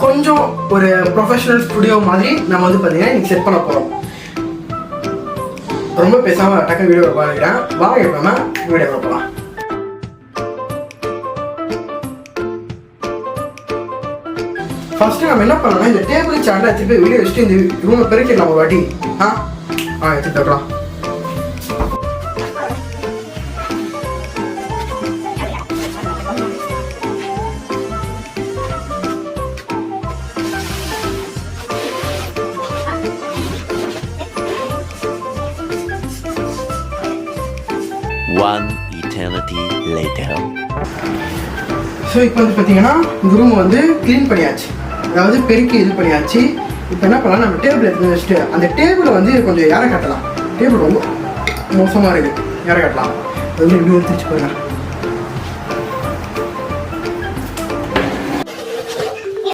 கொஞ்சம் ஒரு professional studio மாதிரி நம்ம வந்து பார்த்தீங்கன்னா இன்னைக்கு செட் பண்ண போகிறோம். ரொம்ப பேசாமல் டக்கு வீடியோ பார்க்குறேன். வாங்க இப்போ நம்ம வீடியோ பார்க்கலாம். ஃபர்ஸ்ட்டு நம்ம என்ன பண்ணலாம், இந்த டேபிள் சேர்ல எடுத்துட்டு வெளியே வச்சுட்டு இந்த ரூமை பெருக்கிடலாம் ஒரு வாட்டி. எடுத்துட்டு வரலாம். One eternity later. ஸோ இப்போ வந்து பார்த்தீங்கன்னா இந்த ரூம் வந்து க்ளீன் பண்ணியாச்சு, அதாவது பெருக்கி இது பண்ணியாச்சு. இப்போ என்ன பண்ணலாம், நம்ம டேபிள் எடுத்து வச்சுட்டு அந்த டேபிளை வந்து கொஞ்சம் ஏற கட்டலாம். டேபிள் ரொம்ப மோசமாக இருக்குது, ஏற கட்டலாம். அது வந்து இப்படி ஒத்துச்சு பாருங்க.